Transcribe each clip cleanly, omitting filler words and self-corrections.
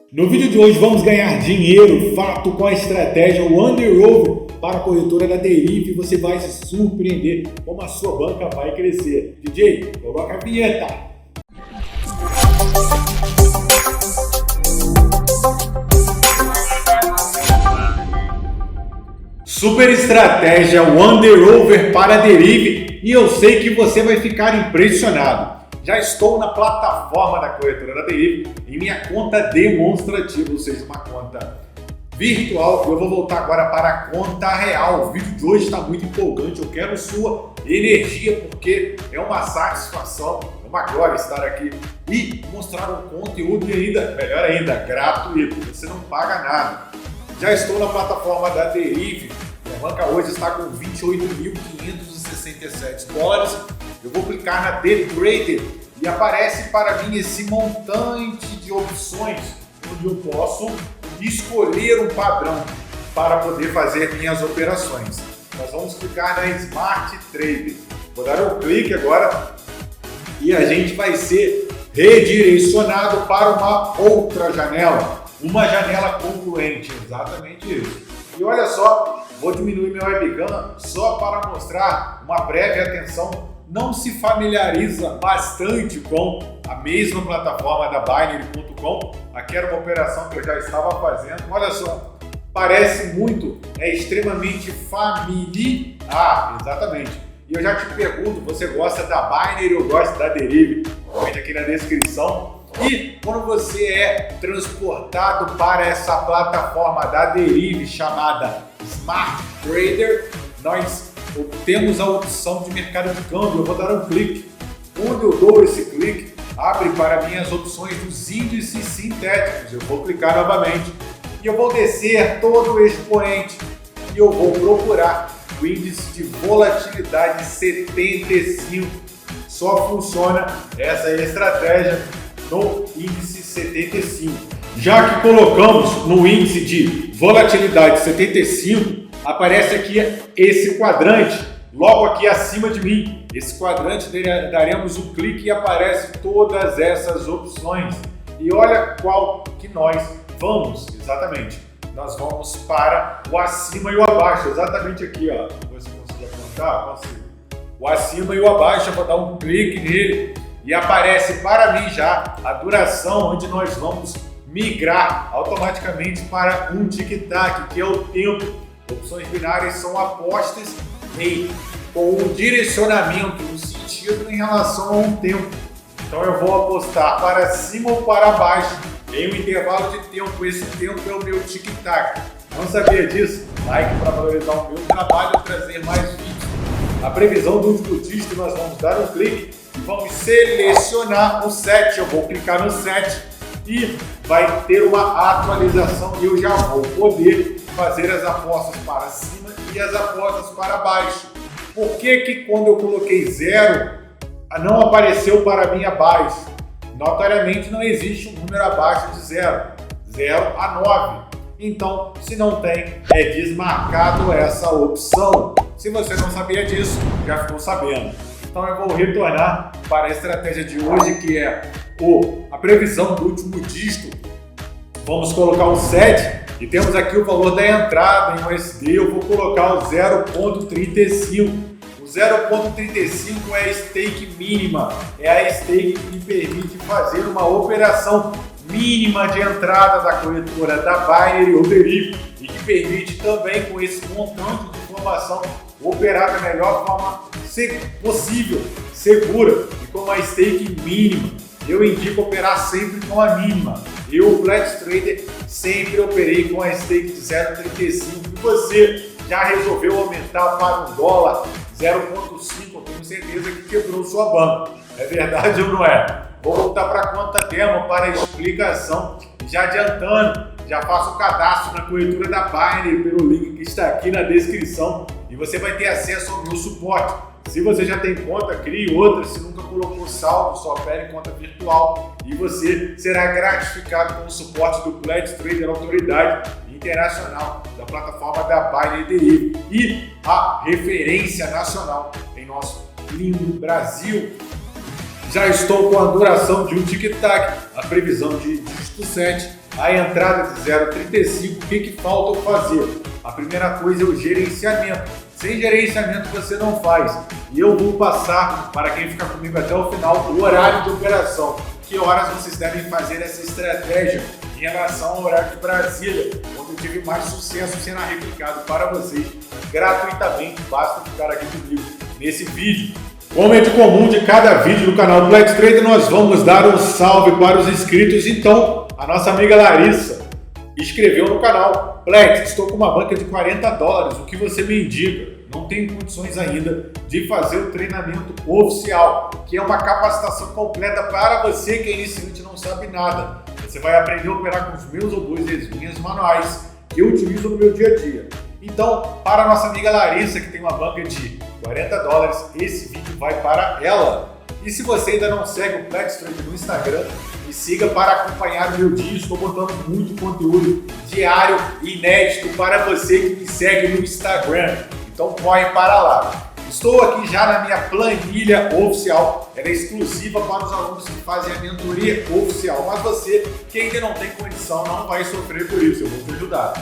No vídeo de hoje vamos ganhar dinheiro, fato, com a estratégia Wonder Over para a corretora da Deriv, e você vai se surpreender como a sua banca vai crescer. DJ, coloca a vinheta! Super estratégia Wonder Over para a Deriv, e eu sei que você vai ficar impressionado. Já estou na plataforma da corretora da Deriv em minha conta demonstrativa, ou seja, uma conta virtual. Eu vou voltar agora para a conta real. O vídeo de hoje está muito empolgante, eu quero sua energia porque é uma satisfação, é uma glória estar aqui e mostrar um conteúdo e ainda, melhor ainda, gratuito, você não paga nada. Já estou na plataforma da Deriv, minha banca hoje está com 28.567 dólares. Eu vou clicar na The Trader e aparece para mim esse montante de opções onde eu posso escolher um padrão para poder fazer minhas operações. Nós vamos clicar na Smart Trader. Vou dar um clique agora e a gente vai ser redirecionado para uma outra janela, uma janela concluinte, exatamente isso. E olha só, vou diminuir meu webcam só para mostrar uma breve atenção. Não se familiariza bastante com a mesma plataforma da Binary.com. Aqui era uma operação que eu já estava fazendo. Olha só, parece muito, é extremamente familiar, exatamente. E eu já te pergunto, você gosta da Binary ou gosta da Deriv? Comente aqui na descrição. E quando você é transportado para essa plataforma da Deriv chamada Smart Trader, nós temos a opção de mercado de câmbio. Eu vou dar um clique. Quando eu dou esse clique, abre para mim as opções dos índices sintéticos. Eu vou clicar novamente e eu vou descer todo o expoente e eu vou procurar o índice de volatilidade 75. Só funciona essa estratégia no índice 75. Já que colocamos no índice de volatilidade 75, aparece aqui esse quadrante, logo aqui acima de mim. Esse quadrante daremos um clique e aparece todas essas opções. E olha qual que nós vamos, exatamente. Nós vamos para o acima e o abaixo, exatamente aqui, ó. Você consegue apontar? Consigo. O acima e o abaixo, eu vou dar um clique nele e aparece para mim já a duração, onde nós vamos migrar automaticamente para um tic-tac, que é o tempo. Opções binárias são apostas com um direcionamento, um sentido em relação a um tempo. Então eu vou apostar para cima ou para baixo em um intervalo de tempo. Esse tempo é o meu tic-tac. Não sabia disso? Like para valorizar o meu trabalho e trazer mais vídeos. A previsão do último dígito, nós vamos dar um clique e vamos selecionar o 7. Eu vou clicar no 7 e vai ter uma atualização e eu já vou poder fazer as apostas para cima e as apostas para baixo. Por que quando eu coloquei 0, não apareceu para mim abaixo? Notoriamente não existe um número abaixo de 0. 0 a 9. Então, se não tem, é desmarcado essa opção. Se você não sabia disso, já ficou sabendo. Então eu vou retornar para a estratégia de hoje, que é a previsão do último dígito. Vamos colocar o 7. E temos aqui o valor da entrada em USD, eu vou colocar o 0,35. O 0,35 é a stake mínima, é a stake que me permite fazer uma operação mínima de entrada da corretora da Binary ou Deriv e que permite também, com esse montante de informação, operar da melhor forma possível, segura e com uma stake mínima. Eu indico operar sempre com a mínima. Eu, Flex Trader, sempre operei com a stake de 0,35 e você já resolveu aumentar para $1, 0,5, eu tenho certeza que quebrou sua banca. É verdade ou não é? Vou voltar para a conta demo para a explicação. Já adiantando, já faço o cadastro na corretora da Binary pelo link que está aqui na descrição e você vai ter acesso ao meu suporte. Se você já tem conta, crie outra. Se nunca colocou saldo, só opere conta virtual e você será gratificado com o suporte do Flex Trader, autoridade internacional da plataforma da Binary Deriv e a referência nacional em nosso lindo Brasil. Já estou com a duração de um tic-tac, a previsão de dígito 7 a entrada de 0,35, o que falta eu fazer? A primeira coisa é o gerenciamento. Sem gerenciamento você não faz. E eu vou passar, para quem ficar comigo até o final, o horário de operação. Que horas vocês devem fazer essa estratégia em relação ao horário de Brasília, onde eu tive mais sucesso sendo replicado para vocês gratuitamente. Basta ficar aqui comigo nesse vídeo. Como é de comum de cada vídeo do canal Flex Trader, nós vamos dar um salve para os inscritos. Então, a nossa amiga Larissa escreveu no canal: Flex, estou com uma banca de $40, o que você me indica? Não tenho condições ainda de fazer o treinamento oficial, que é uma capacitação completa para você que é iniciante e não sabe nada. Você vai aprender a operar com os meus robôs e as minhas manuais que eu utilizo no meu dia a dia. Então, para a nossa amiga Larissa, que tem uma banca de $40, esse vídeo vai para ela. E se você ainda não segue o Flex Trader no Instagram, me siga para acompanhar o meu dia. Estou botando muito conteúdo diário e inédito para você que me segue no Instagram. Então corre para lá. Estou aqui já na minha planilha oficial. Ela é exclusiva para os alunos que fazem a mentoria oficial. Mas você que ainda não tem condição não vai sofrer por isso. Eu vou te ajudar.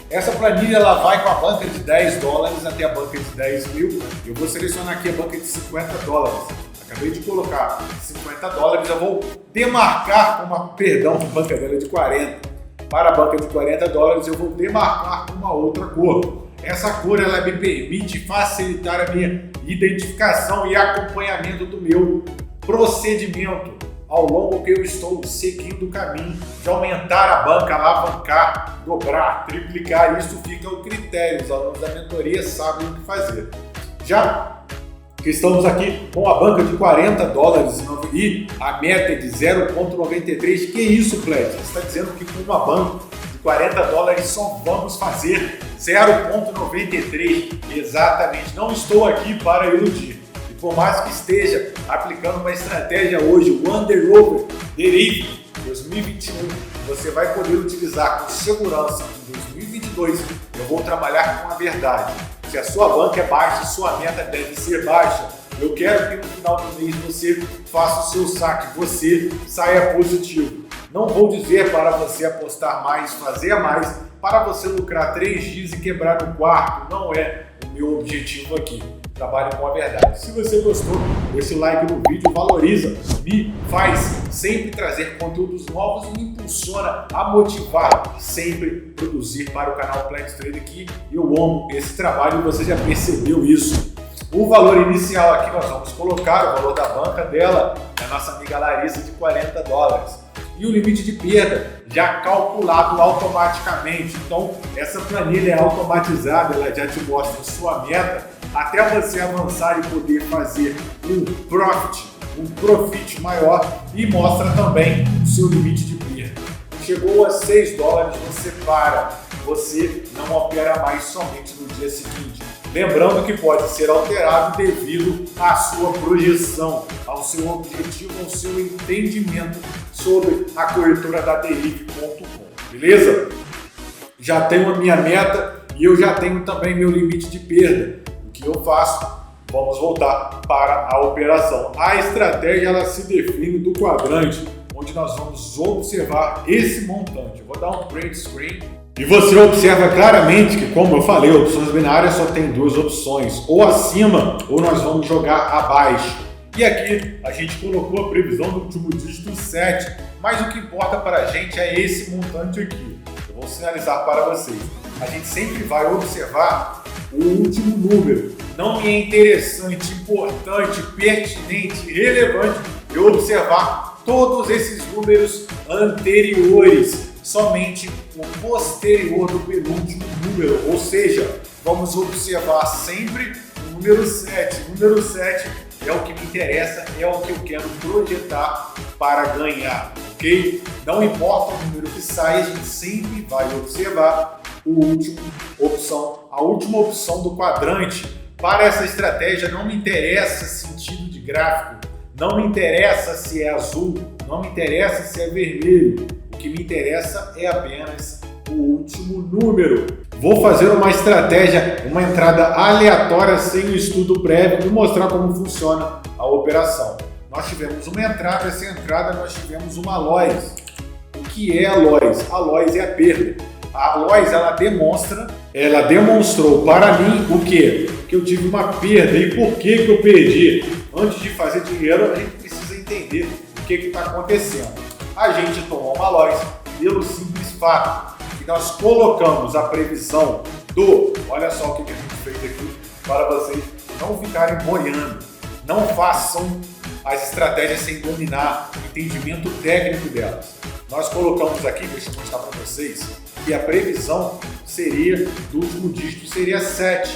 Essa planilha ela vai com a banca de $10 até a banca de 10 mil. Eu vou selecionar aqui a banca de $50. Acabei de colocar $50. Eu vou demarcar com uma, perdão, a banca dela é de 40. Para a banca de $40 eu vou demarcar com uma outra cor. Essa cor ela me permite facilitar a minha identificação e acompanhamento do meu procedimento ao longo que eu estou seguindo o caminho de aumentar a banca, alavancar, dobrar, triplicar. Isso fica ao critério, os alunos da mentoria sabem o que fazer. Já que estamos aqui com a banca de $40 e a meta é de 0,93, que isso, Flex? Você está dizendo que com uma banca de $40 só vamos fazer 0,93? Exatamente, não estou aqui para iludir. E por mais que esteja aplicando uma estratégia hoje, o Underover Derivative 2021, você vai poder utilizar com segurança em 2022. Eu vou trabalhar com a verdade. Se a sua banca é baixa, sua meta deve ser baixa. Eu quero que no final do mês você faça o seu saque, você saia positivo. Não vou dizer para você apostar mais, fazer mais, para você lucrar 3 dias e quebrar no quarto. Não é o meu objetivo aqui. Trabalhe com a verdade. Se você gostou, deixa o like no vídeo, valoriza, me faz sempre trazer conteúdos novos e me impulsiona a motivar sempre produzir para o canal Flex Trader, que eu amo esse trabalho e você já percebeu isso. O valor inicial aqui nós vamos colocar, o valor da banca dela, da nossa amiga Larissa, de $40. E o limite de perda já calculado automaticamente. Então, essa planilha é automatizada, ela já te mostra a sua meta até você avançar e poder fazer um profit maior, e mostra também o seu limite de perda. Chegou a $6, você para, você não opera mais somente no dia seguinte. Lembrando que pode ser alterado devido à sua projeção, ao seu objetivo, ao seu entendimento sobre a corretora da Derive.com, beleza? Já tenho a minha meta e eu já tenho também meu limite de perda. O que eu faço? Vamos voltar para a operação. A estratégia ela se define do quadrante, onde nós vamos observar esse montante. Eu vou dar um print screen. E você observa claramente que, como eu falei, opções binárias só tem 2 opções, ou acima ou nós vamos jogar abaixo. E aqui a gente colocou a previsão do último dígito 7, mas o que importa para a gente é esse montante aqui. Eu vou sinalizar para vocês. A gente sempre vai observar o último número. Não me é interessante, importante, pertinente, relevante eu observar todos esses números anteriores, somente o posterior do penúltimo número, ou seja, vamos observar sempre o número 7. O número 7 é o que me interessa, é o que eu quero projetar para ganhar, ok? Não importa o número que sai, a gente sempre vai observar a última opção do quadrante. Para essa estratégia não me interessa sentido de gráfico, não me interessa se é azul, não me interessa se é vermelho. O que me interessa é apenas o último número. Vou fazer uma estratégia, uma entrada aleatória sem o estudo prévio e mostrar como funciona a operação. Nós tivemos uma entrada, essa entrada nós tivemos uma loss. O que é a loss? A loss é a perda. A loss, ela demonstrou para mim o quê? Que eu tive uma perda. E por que eu perdi? Antes de fazer dinheiro, a gente precisa entender o que está acontecendo. A gente tomou uma loss pelo simples fato que nós colocamos a previsão do... Olha só o que a gente fez aqui para vocês não ficarem boiando. Não façam as estratégias sem dominar o entendimento técnico delas. Nós colocamos aqui, deixa eu mostrar para vocês, que a previsão seria do último dígito seria 7,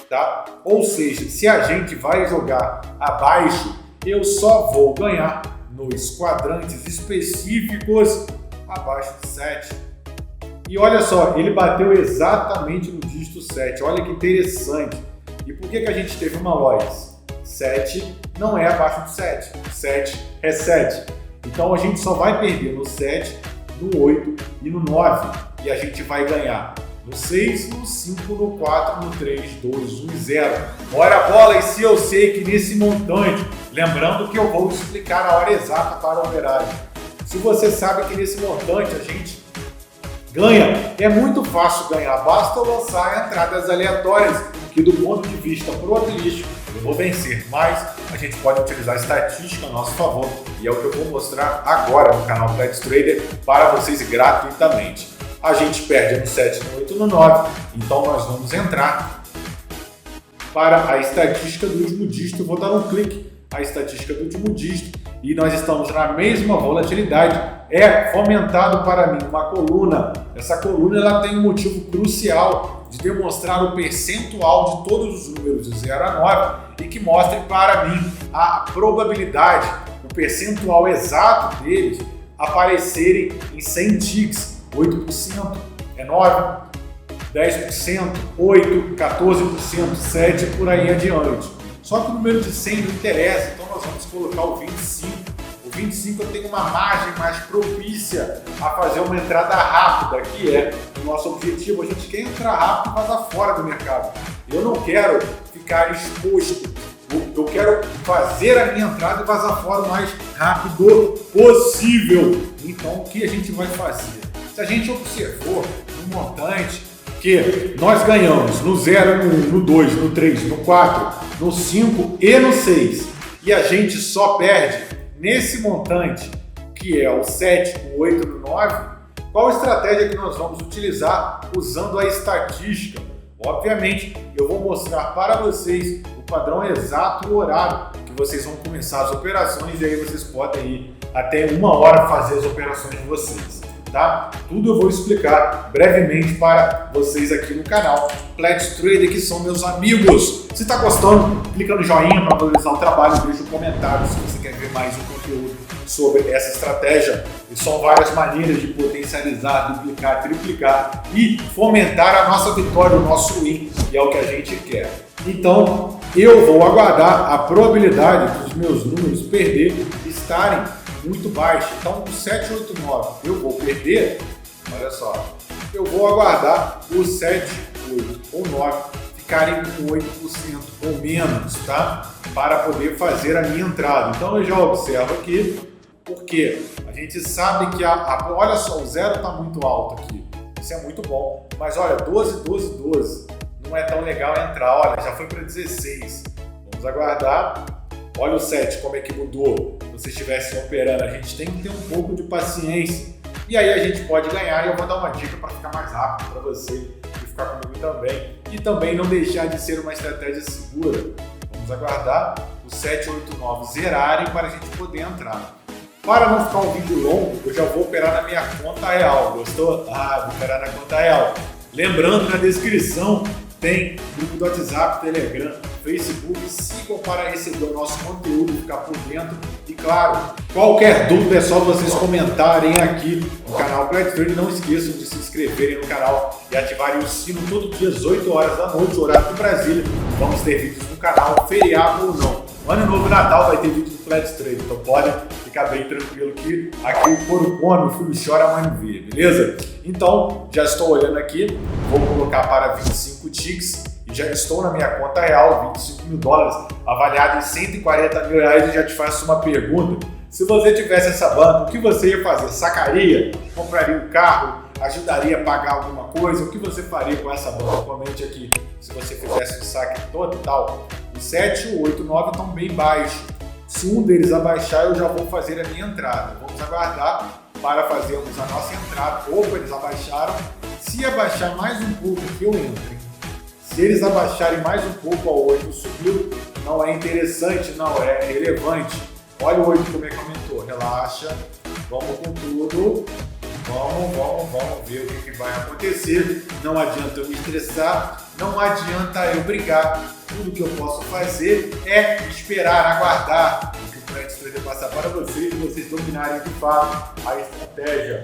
tá? Ou seja, se a gente vai jogar abaixo, eu só vou ganhar nos quadrantes específicos abaixo de 7. E olha só, ele bateu exatamente no dígito 7. Olha que interessante. E por que a gente teve uma loss? 7 não é abaixo de 7. 7 é 7. Então a gente só vai perder no 7, no 8 e no 9. E a gente vai ganhar no 6, no 5, no 4, no 3, 2, 1 e 0. Bora a bola! E se eu sei que nesse montante, lembrando que eu vou explicar a hora exata para o operário. Se você sabe que nesse montante a gente ganha, é muito fácil ganhar. Basta lançar entradas aleatórias, que do ponto de vista probabilístico eu vou vencer, mas a gente pode utilizar a estatística a nosso favor e é o que eu vou mostrar agora no canal Pledge Trader para vocês gratuitamente. A gente perde no 7, no 8 e no 9, então nós vamos entrar para a estatística do último dígito. Eu vou dar um clique a estatística do último dígito e nós estamos na mesma volatilidade. É fomentado para mim uma coluna. Essa coluna ela tem um motivo crucial de demonstrar o percentual de todos os números de 0 a 9 e que mostre para mim a probabilidade, o percentual exato deles aparecerem em 100 ticks. 8% é 9, 10%, 8%, 14%, 7% por aí adiante. Só que o número de 100 não interessa, então nós vamos colocar o 25. O 25 eu tenho uma margem mais propícia a fazer uma entrada rápida, que é o nosso objetivo. A gente quer entrar rápido e vazar fora do mercado. Eu não quero ficar exposto. Eu quero fazer a minha entrada e vazar fora o mais rápido possível. Então, o que a gente vai fazer? Se a gente observou no montante que nós ganhamos no 0, no 1, no 2, no 3, no 4, no 5 e no 6, e a gente só perde nesse montante, que é o 7, o 8 e o 9, qual estratégia que nós vamos utilizar usando a estatística? Obviamente, eu vou mostrar para vocês o padrão exato e o horário que vocês vão começar as operações e aí vocês podem ir até 1 hora fazer as operações de vocês. Tá? Tudo eu vou explicar brevemente para vocês aqui no canal Pledge Trader, que são meus amigos. Se está gostando, clica no joinha para valorizar o trabalho, deixa um comentário se você quer ver mais um conteúdo sobre essa estratégia. E são várias maneiras de potencializar, duplicar, triplicar e fomentar a nossa vitória, o nosso win, que é o que a gente quer. Então, eu vou aguardar a probabilidade dos meus números perder estarem muito baixo. Então, o 7, 8, 9 eu vou perder, olha só, eu vou aguardar o 7, 8 ou 9 ficarem com 8% ou menos, tá? Para poder fazer a minha entrada. Então, eu já observo aqui, porque a gente sabe que olha só, o 0 está muito alto aqui, isso é muito bom, mas olha, 12, 12, 12, não é tão legal entrar, olha, já foi para 16, vamos aguardar. Olha o 7, como é que mudou. Se vocês estivessem operando, a gente tem que ter um pouco de paciência. E aí a gente pode ganhar, e eu vou dar uma dica para ficar mais rápido para você e ficar comigo também. E também não deixar de ser uma estratégia segura. Vamos aguardar os 7, 8, 9 zerarem para a gente poder entrar. Para não ficar um vídeo longo, eu já vou operar na minha conta real. Gostou? Ah, vou operar na conta real. Lembrando, na descrição tem grupo do WhatsApp, Telegram, Facebook. Sigam para receber o nosso conteúdo, ficar por dentro. E claro, qualquer dúvida é só vocês comentarem aqui no canal Pledge Trader. Não esqueçam de se inscreverem no canal e ativarem o sino todo dia às 8 horas da noite, horário de Brasília. Vamos ter vídeos no canal, feriado ou não. Ano Novo Natal vai ter vídeo do Pledge Trader, então pode ficar bem tranquilo que aqui o couro come, o filho chora, a mãe vê, beleza? Então, já estou olhando aqui, vou colocar para 25 ticks e já estou na minha conta real, 25 mil dólares, avaliado em 140 mil reais, e já te faço uma pergunta. Se você tivesse essa banca, o que você ia fazer? Sacaria? Compraria um carro? Ajudaria a pagar alguma coisa? O que você faria com essa banca? Comente aqui se você fizesse um saque total. O 7 e o 8 e o 9 estão bem baixos. Se um deles abaixar, eu já vou fazer a minha entrada. Vamos aguardar para fazermos a nossa entrada. Opa, eles abaixaram. Se abaixar mais um pouco que eu entre, se eles abaixarem mais um pouco ao 8 subiu, não é interessante, não é relevante. Olha o 8 como é que aumentou. Relaxa, vamos com tudo. Vamos ver o que vai acontecer. Não adianta eu me estressar, não adianta eu brigar. Tudo que eu posso fazer é esperar, aguardar o que o PretTrader passar para vocês e vocês dominarem de fato a estratégia.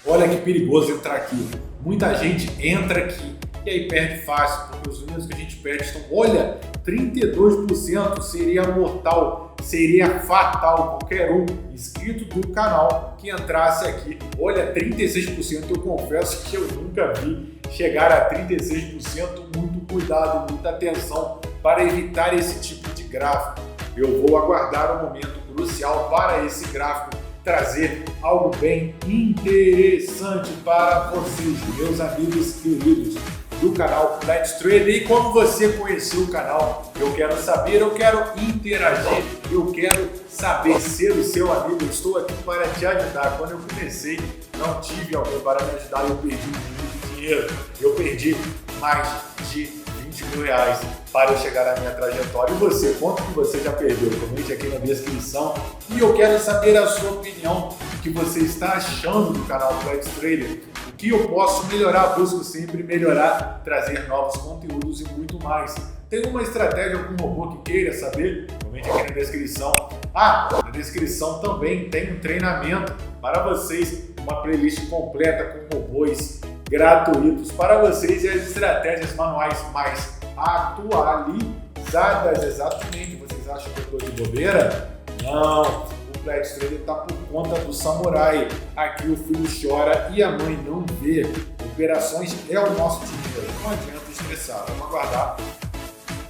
Olha que perigoso entrar aqui. Muita gente entra aqui e aí perde fácil, porque os números que a gente perde estão, olha, 32% seria mortal, seria fatal qualquer um inscrito do canal que entrasse aqui. Olha, 36% eu confesso que eu nunca vi chegar a 36%, muito cuidado, muita atenção para evitar esse tipo de gráfico. Eu vou aguardar um momento crucial para esse gráfico trazer algo bem interessante para vocês, meus amigos queridos do canal PretTrader. E como você conheceu o canal, eu quero saber, eu quero interagir, eu quero saber ser o seu amigo. Eu estou aqui para te ajudar. Quando eu comecei, não tive alguém para me ajudar, eu perdi muito dinheiro. Eu perdi mais de 20 mil reais para eu chegar na minha trajetória. E você, quanto que você já perdeu? Comente aqui na descrição. E eu quero saber a sua opinião, o que você está achando do canal PretTrader. O que eu posso melhorar? Busco sempre melhorar, trazer novos conteúdos e muito mais. Tem uma estratégia, algum robô que queira saber? Comente aqui na descrição. Na descrição também tem um treinamento para vocês, uma playlist completa com robôs gratuitos para vocês e as estratégias manuais mais atualizadas. Exatamente. Vocês acham que eu estou de bobeira? Não. O PretTrader está por conta do samurai. Aqui o filho chora e a mãe não vê. Operações é o nosso dinheiro. Não adianta estressar. Vamos aguardar.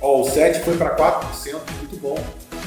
O 7 foi para 4%, muito bom.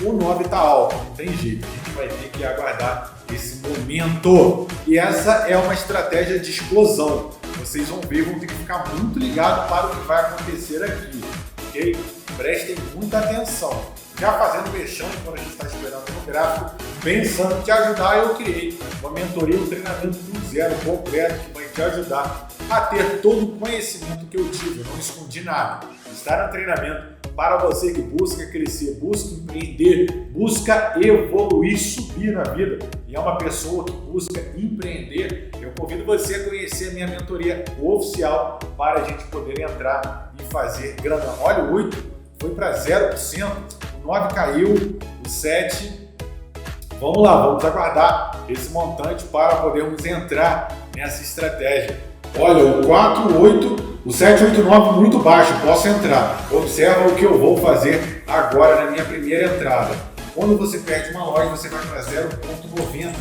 O 9 está alto, não tem jeito. A gente vai ter que aguardar esse momento. E essa é uma estratégia de explosão. Vocês vão ver, vão ter que ficar muito ligados para o que vai acontecer aqui. Ok? Prestem muita atenção. Já fazendo mexão quando a gente está esperando no gráfico, pensando em te ajudar, eu criei uma mentoria, um treinamento do zero completo que vai te ajudar a ter todo o conhecimento que eu tive. Eu não escondi nada. Está no treinamento para você que busca crescer, busca empreender, busca evoluir, subir na vida e é uma pessoa que busca empreender. Eu convido você a conhecer a minha mentoria oficial para a gente poder entrar e fazer grana. Olha, o 8 foi para 0%, o 9 caiu, o 7. Vamos lá, vamos aguardar esse montante para podermos entrar nessa estratégia. Olha, o 4, o 8, o 7, 8, 9 muito baixo, posso entrar. Observa o que eu vou fazer agora na minha primeira entrada. Quando você perde uma loja, você vai para 0,90.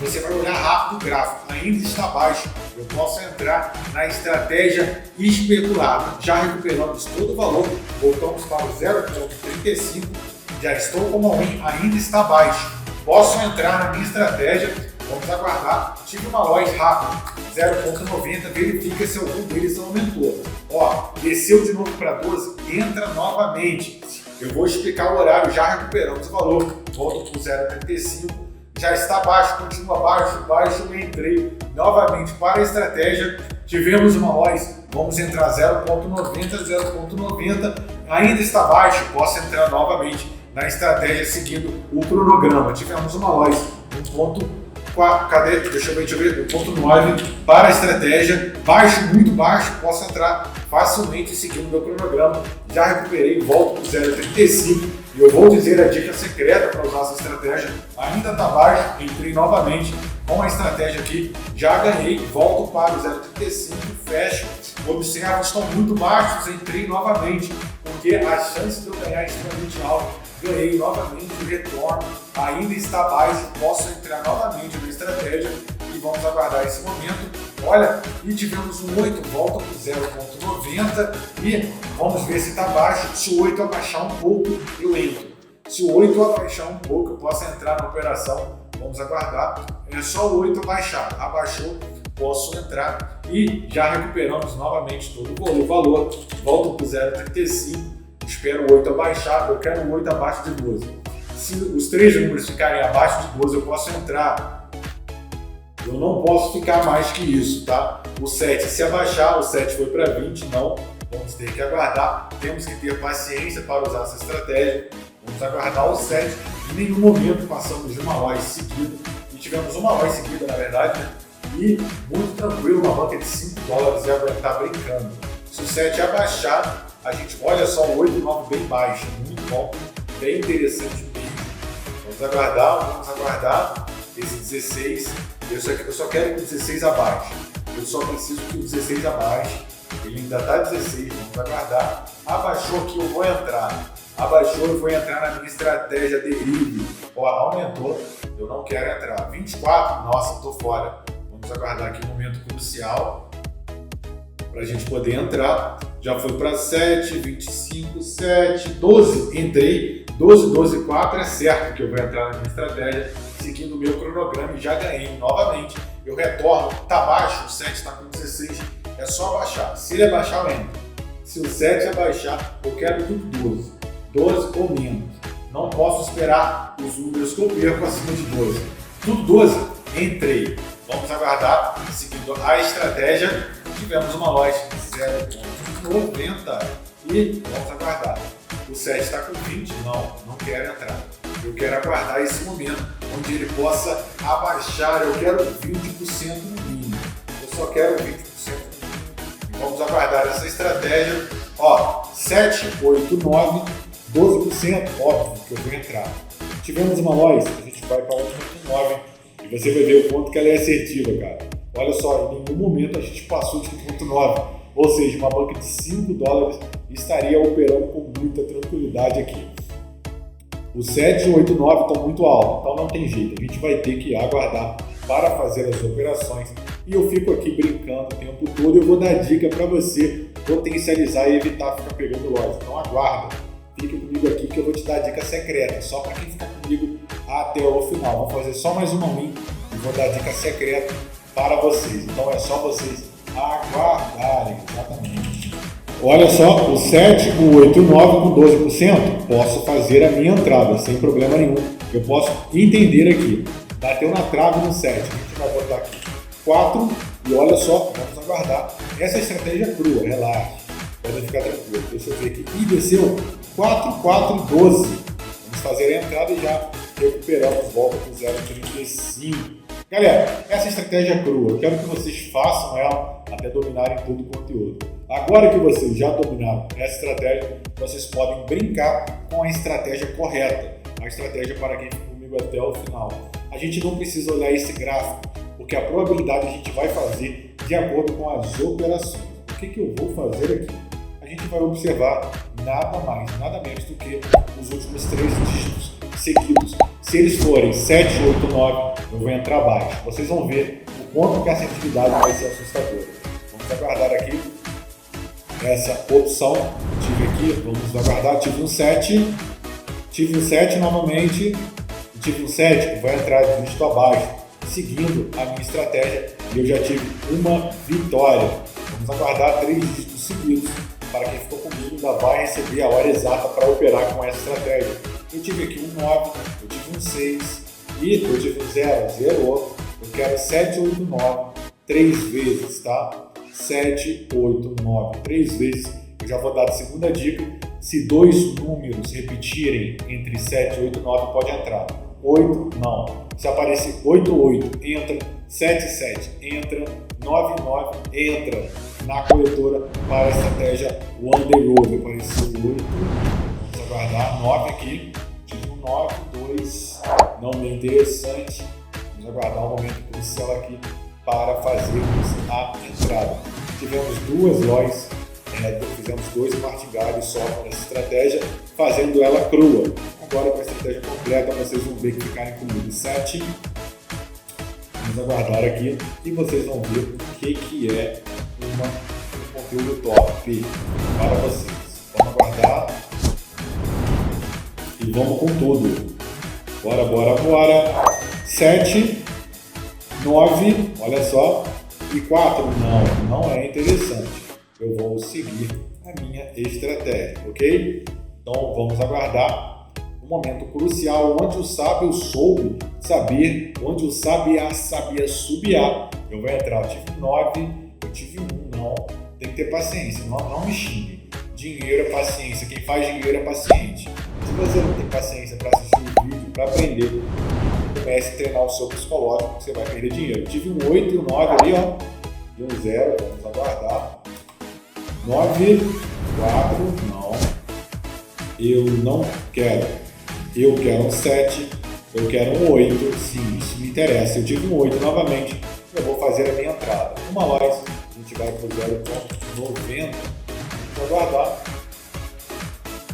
Você vai olhar rápido o gráfico, ainda está baixo. Eu posso entrar na estratégia especulada. Já recuperamos todo o valor, voltamos para o 0,35. Já estou com uma win, ainda está baixo. Posso entrar na minha estratégia, vamos aguardar. Tive uma loja rápida, 0,90, verifica se algum deles aumentou. Desceu de novo para 12, entra novamente. Eu vou explicar o horário, já recuperamos o valor. Volto para o 0,35, já está baixo, continua baixo, eu entrei novamente para a estratégia. Tivemos uma loja, vamos entrar 0,90, ainda está baixo, posso entrar novamente na estratégia seguindo o cronograma. Tivemos uma loja, deixa eu ver, 1,9 para a estratégia, baixo, muito baixo, posso entrar facilmente seguindo o meu cronograma. Já recuperei, volto para o 0,35 e eu vou dizer a dica secreta para usar essa estratégia. Ainda está baixo, entrei novamente com a estratégia aqui, já ganhei, volto para o 0,35, fecho. Observa, estão muito baixos, entrei novamente, porque a chance de eu ganhar é extremamente alta. Ganhei novamente o retorno, ainda está baixo, posso entrar novamente na estratégia e vamos aguardar esse momento. Olha, e tivemos um 8, volta para o 0,90 e vamos ver se está baixo. Se o 8 abaixar um pouco, eu entro. Se o 8 abaixar um pouco, eu posso entrar na operação. Vamos aguardar. É só o 8 abaixar. Abaixou, posso entrar e já recuperamos novamente todo o valor. Volto para o 0,35. Espero o 8 abaixar. Eu quero o 8 abaixo de 12. Se os três números ficarem abaixo de 12, eu posso entrar. Eu não posso ficar mais que isso, tá? O 7, se abaixar, o 7 foi para 20, não. Vamos ter que aguardar. Temos que ter paciência para usar essa estratégia. Vamos aguardar o 7. Em nenhum momento passamos de uma loja seguida. E tivemos uma loja seguida, na verdade, né? E muito tranquilo, uma banca de 5 dólares e aguentar brincando. Se o 7 abaixar, a gente olha só o 8 e 9 bem baixo. Muito bom, bem interessante mesmo. Vamos aguardar esse 16. Eu só quero que o 16 abaixe. Eu só preciso que o 16 abaixe. Ele ainda está 16, vamos aguardar. Abaixou aqui, eu vou entrar. Abaixou, eu vou entrar na minha estratégia derive. Ó, aumentou, eu não quero entrar. 24, nossa, estou fora. Vamos aguardar aqui um momento crucial para a gente poder entrar. Já foi para 7, 25, 7, 12. Entrei. 12, 12, 4 é certo que eu vou entrar na minha estratégia, seguindo o meu cronograma e já ganhei novamente. Eu retorno, tá baixo, o 7 está com 16, é só abaixar. Se ele abaixar, eu entro. Se o 7 abaixar, eu quero tudo 12. 12 ou menos. Não posso esperar os números que eu perco acima de 12. Tudo 12, entrei. Vamos aguardar, seguindo a estratégia. Tivemos uma loja de 0,90 e vamos aguardar. O 7 está com 20? Não quero entrar. Eu quero aguardar esse momento onde ele possa abaixar. Eu quero 20% no mínimo. Eu só quero 20% no mínimo. Vamos aguardar essa estratégia. Ó, 7, 8, 9, 12%. Óbvio que eu vou entrar. Tivemos uma loja, a gente vai para 8,9 e você vai ver o quanto que ela é assertiva, cara. Olha só, em nenhum momento a gente passou de 8,9. Ou seja, uma banca de 5 dólares estaria operando com muita tranquilidade aqui. Os 7 e 8 e 9 estão muito altos, então não tem jeito. A gente vai ter que aguardar para fazer as operações. E eu fico aqui brincando o tempo todo. Eu vou dar dica para você potencializar e evitar ficar pegando loja. Então aguarda, fique comigo aqui que eu vou te dar dica secreta, só para quem ficar comigo até o final. Vou fazer só mais uma win e vou dar dica secreta para vocês. Então é só vocês aguardarem, exatamente. Olha só, o 7, o 8 e o 9 com 12%, posso fazer a minha entrada sem problema nenhum. Eu posso entender aqui, bateu na trave no 7, a gente vai botar aqui 4 e olha só, vamos aguardar. Essa estratégia é crua, relaxe, pode ficar tranquilo. Deixa eu ver aqui, e desceu 4, 4 e 12. Vamos fazer a entrada e já recuperamos, volta para o 0,35. Galera, essa estratégia é crua, eu quero que vocês façam ela até dominarem todo o conteúdo. Agora que vocês já dominaram essa estratégia, vocês podem brincar com a estratégia correta, a estratégia para quem ficou comigo até o final. A gente não precisa olhar esse gráfico, porque a probabilidade a gente vai fazer de acordo com as operações. O que eu vou fazer aqui? A gente vai observar nada mais, nada menos do que os últimos 3 dígitos seguidos. Se eles forem 7, 8, 9, eu vou entrar abaixo. Vocês vão ver o quanto que essa atividade vai ser assustadora. Vamos aguardar aqui essa opção. Tive aqui, vamos aguardar, tive um 7 novamente, tive um 7, vai entrar de dígito abaixo, seguindo a minha estratégia, e eu já tive uma vitória. Vamos aguardar 3 dígitos seguidos. Para quem ficou comigo, ainda vai receber a hora exata para operar com essa estratégia. Eu tive aqui um 9, eu tive um 6 e eu tive um 0, zerou. Eu quero 7, 8, 9, 3 vezes, tá? 7, 8, 9, 3 vezes. Eu já vou dar a segunda dica. Se 2 números repetirem entre 7, 8 e 9, pode entrar. 8, não. Se aparecer 8, 8, entra. 7, 7, entra. 9, 9, entra na corretora para a estratégia One Day Road. Apareceu 8. Vamos aguardar. 9 aqui. Tive um 9, 2. Não bem interessante. Vamos aguardar um momento crucial aqui para fazermos a entrada. Tivemos 2 lojas, fizemos 2 martingalhos só com essa estratégia, fazendo ela crua. Agora com a estratégia completa, vocês vão ver que ficarem comigo 7. Vamos aguardar aqui e vocês vão ver o que é um conteúdo top para vocês. Vamos aguardar. E vamos com tudo. Bora, bora, bora. 7, 9, olha só. E 4, não é interessante. Eu vou seguir a minha estratégia, ok? Então vamos aguardar um momento crucial onde o sábio soube saber, onde o sabiá sabia subiar. Eu vou entrar, eu tive 9, eu tive 1, não. Tem que ter paciência, não me xingue. Dinheiro é paciência, quem faz dinheiro é paciente. Se você não tem paciência para assistir o vídeo, para aprender, comece a treinar o seu psicológico, você vai perder dinheiro. Eu tive um 8 e um 9 ali, ó. E um 0, vamos aguardar. 9, 4, não. Eu não quero. Eu quero um 7, eu quero um 8, sim, isso me interessa. Eu tive um 8 novamente, eu vou fazer a minha entrada. Uma loja, a gente vai para o 0,90. Vamos aguardar.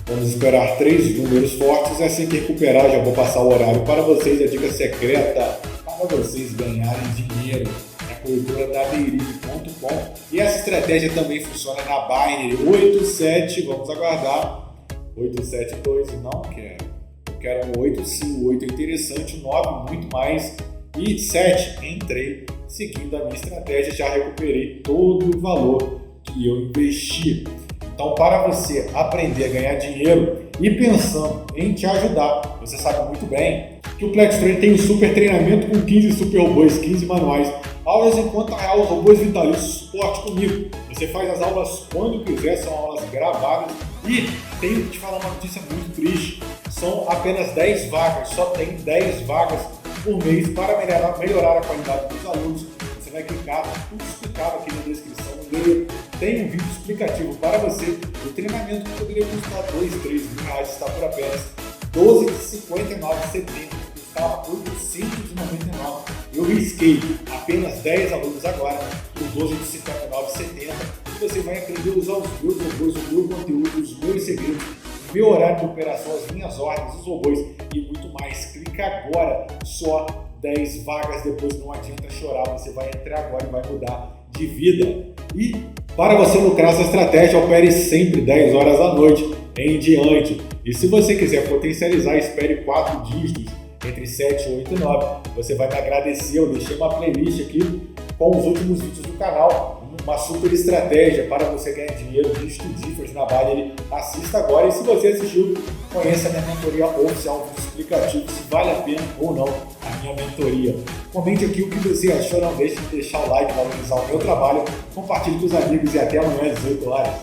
Vamos esperar 3 números fortes. Assim que recuperar, já vou passar o horário para vocês. A dica secreta para vocês ganharem dinheiro na corretora da Beiribe.com. E essa estratégia também funciona na Binary. 8, 7, vamos aguardar. 8, 7, 2, não quero. Eu quero um 8, sim, o 8 é interessante, o 9 muito mais. E 7, entrei. Seguindo a minha estratégia, já recuperei todo o valor que eu investi. Então, para você aprender a ganhar dinheiro e pensando em te ajudar, você sabe muito bem que o Plex Train tem um super treinamento com 15 super robôs, 15 manuais, aulas em conta real, robôs vitalícios, suporte comigo. Você faz as aulas quando quiser, são aulas gravadas e tenho que te falar uma notícia muito triste. São apenas 10 vagas, só tem 10 vagas por mês para melhorar a qualidade dos alunos. Você vai clicar, tudo explicado aqui na descrição. Tem um vídeo explicativo para você. O treinamento que poderia custar 2, 3 mil reais está por apenas R$12,59,70. Custava R$899. Eu risquei apenas 10 alunos agora por R$12,59,70. E você vai aprender a usar os meus robôs, o meu conteúdo, os meus segredos, o meu horário de operação, as minhas ordens, os robôs e muito mais. Clica agora, só 10 vagas, depois não adianta chorar, você vai entrar agora e vai mudar de vida. E para você lucrar essa estratégia, opere sempre 10 horas à noite em diante. E se você quiser potencializar, espere 4 dígitos entre 7, 8 e 9. Você vai me agradecer, eu deixei uma playlist aqui com os últimos vídeos do canal. Uma super estratégia para você ganhar dinheiro, dígito Differs na Binary. Assista agora e se você assistiu, conheça a minha mentoria oficial, explicativo se vale a pena ou não a minha mentoria. Comente aqui o que você achou, não deixe de deixar o like, valorizar o meu trabalho, compartilhe com os amigos e até amanhã às 18 horas.